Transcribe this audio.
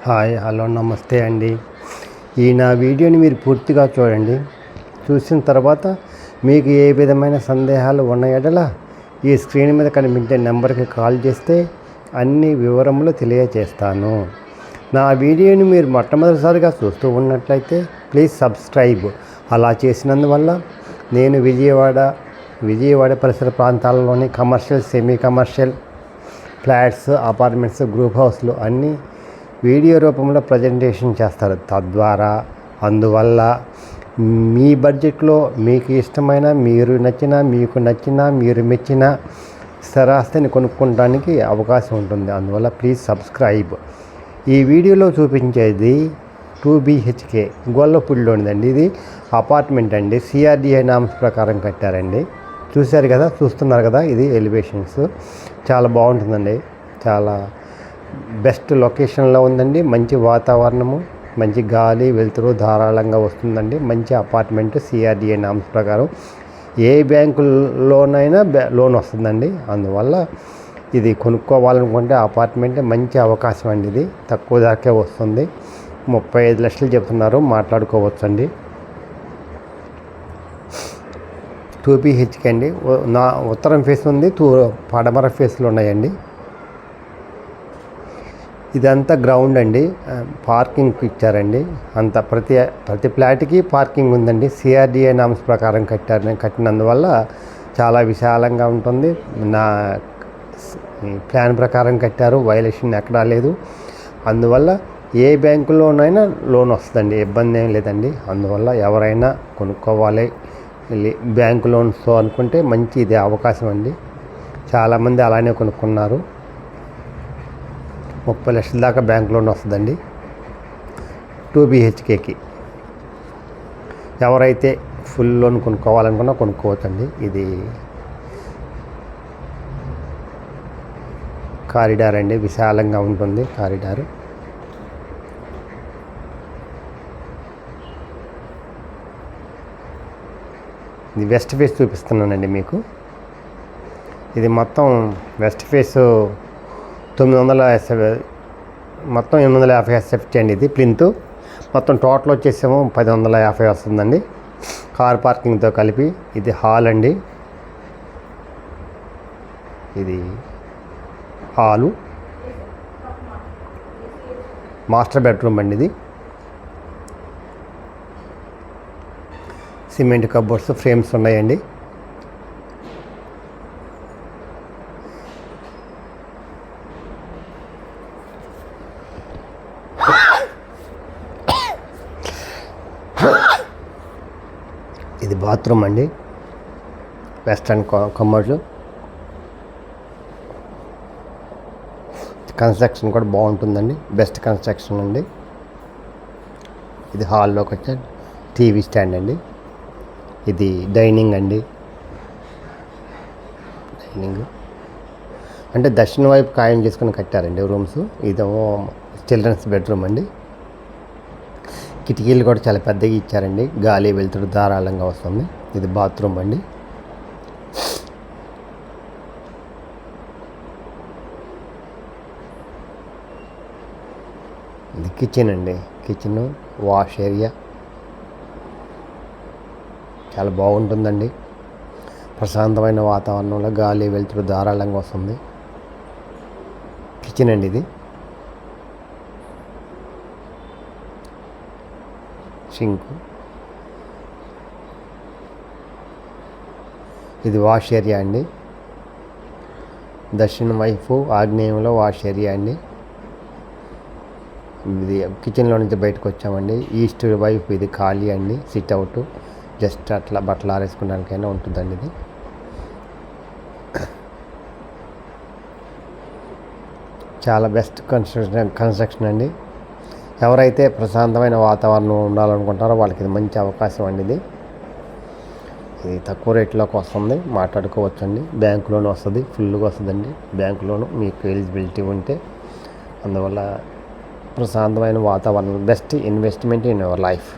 Hi hello నమస్తే అండి. నా వీడియోని మీరు పూర్తిగా చూడండి. చూసిన తర్వాత మీకు ఏ విధమైన సందేహాలు ఉన్న ఎడల ఈ స్క్రీన్ మీద కనిపించే నెంబర్కి కాల్ చేస్తే అన్ని వివరములు తెలియజేస్తాను. నా వీడియోని మీరు మొట్టమొదటిసారిగా చూస్తూ ఉన్నట్లయితే ప్లీజ్ సబ్స్క్రైబ్. అలా చేసినందువల్ల నేను విజయవాడ పరిసర ప్రాంతాలలోని commercial, semi commercial flats, apartments, group హౌస్లు అన్నీ వీడియో రూపంలో ప్రజెంటేషన్ చేస్తారు. అందువల్ల మీ బడ్జెట్లో మీకు ఇష్టమైన, మీకు నచ్చిన, మీరు మెచ్చిన స్థిరాస్తిని కొనుక్కోవడానికి అవకాశం ఉంటుంది. అందువల్ల ప్లీజ్ సబ్స్క్రైబ్. ఈ వీడియోలో చూపించేది 2 BHK గొల్లపూడిలోనిదండి. ఇది అపార్ట్మెంట్ అండి. CRDA నామ్స్ ప్రకారం కట్టారండి. చూస్తున్నారు కదా, ఇది ఎలివేషన్స్ చాలా బాగుంటుందండి. చాలా బెస్ట్ లొకేషన్లో ఉందండి. మంచి వాతావరణము, మంచి గాలి వెలుతురు ధారాళంగా వస్తుందండి. మంచి అపార్ట్మెంట్. CRDA నామ్స్ ప్రకారం ఏ బ్యాంకులోనైనా లోన్ వస్తుందండి. అందువల్ల ఇది కొనుక్కోవాలనుకుంటే అపార్ట్మెంట్ మంచి అవకాశం అండి. ఇది తక్కువ ధరకే వస్తుంది. 35 లక్షలు చెప్తున్నారు, మాట్లాడుకోవచ్చండి. 2 BHK అండి. ఉత్తరం ఫేస్ ఉంది, పడమర ఫేస్లు ఉన్నాయండి. ఇదంతా గ్రౌండ్ అండి. పార్కింగ్కి ఇచ్చారండి. అంత ప్రతి ఫ్లాట్కి పార్కింగ్ ఉందండి. CRDA నామ్స్ ప్రకారం కట్టినందువల్ల చాలా విశాలంగా ఉంటుంది. నా ప్లాన్ ప్రకారం కట్టారు. వైలేషన్ ఎక్కడా లేదు. అందువల్ల ఏ బ్యాంకులోనైనా లోన్ వస్తుందండి. ఇబ్బంది ఏం లేదండి. అందువల్ల ఎవరైనా కొనుక్కోవాలి బ్యాంకు లోన్స్తో అనుకుంటే మంచి ఇదే అవకాశం అండి. చాలామంది అలానే కొనుక్కున్నారు. 30 లక్షల దాకా బ్యాంక్ లోన్ వస్తుందండి 2 BHKకి. ఎవరైతే ఫుల్ లోన్ కొనుక్కోవాలనుకున్నా కొనుక్కోవచ్చండి. ఇది కారిడార్ అండి. విశాలంగా ఉంటుంది కారిడారు. ఇది వెస్ట్ ఫేస్ చూపిస్తున్నానండి మీకు. ఇది మొత్తం వెస్ట్ ఫేసు 900 మొత్తం 850 SFT అండి. ఇది ప్లింత్. మొత్తం టోటల్ వచ్చేసేమో 1050 వస్తుందండి కార్ పార్కింగ్తో కలిపి. ఇది హాల్ అండి. ఇది హాలు, మాస్టర్ బెడ్రూమ్ అండి. ఇది సిమెంట్ కబోర్డ్స్, ఫ్రేమ్స్ ఉన్నాయండి. ఇది బాత్రూమ్ అండి. వెస్టర్న్ కమోడ్లు. కన్స్ట్రక్షన్ కూడా బాగుంటుందండి. బెస్ట్ కన్స్ట్రక్షన్ అండి. ఇది హాల్లోకి వచ్చే టీవీ స్టాండ్ అండి. ఇది డైనింగ్ అండి. డైనింగ్ అంటే దక్షిణ వైపు ఖాయం చేసుకుని కట్టారండి రూమ్స్. ఇదేమో చిల్డ్రన్స్ బెడ్రూమ్ అండి. కిటికీలు కూడా చాలా పెద్దగా ఇచ్చారండి. గాలి వెలుతురు ధారాళంగా వస్తుంది. ఇది బాత్రూమ్ అండి. ఇది కిచెన్ అండి. కిచెన్, వాష్ ఏరియా చాలా బాగుంటుందండి. ప్రశాంతమైన వాతావరణంలో గాలి వెలుతురు ధారాళంగా వస్తుంది. కిచెన్ అండి. ఇది సింక్. ఇది వాష్ ఏరియా అండి. దక్షిణ వైపు ఆగ్నేయంలో వాష్ ఏరియా అండి. ఇది కిచెన్లో నుంచి బయటకు వచ్చామండి. ఈస్ట్ వైపు ఇది ఖాళీ అండి. సిట్ అవుట్, జస్ట్ అట్లా బట్టలు ఆరేసుకోవడానికైనా ఉంటుందండి. ఇది చాలా బెస్ట్ కన్స్ట్రక్షన్ అండి. ఎవరైతే ప్రశాంతమైన వాతావరణం ఉండాలనుకుంటారో వాళ్ళకి ఇది మంచి అవకాశం అండి. ఇది తక్కువ రేట్లోకి వస్తుంది, మాట్లాడుకోవచ్చండి. బ్యాంకు లోన్ వస్తుంది, ఫుల్గా వస్తుందండి బ్యాంకు లోను మీకు ఎలిజిబిలిటీ ఉంటే. అందువల్ల ప్రశాంతమైన వాతావరణం best investment in your life.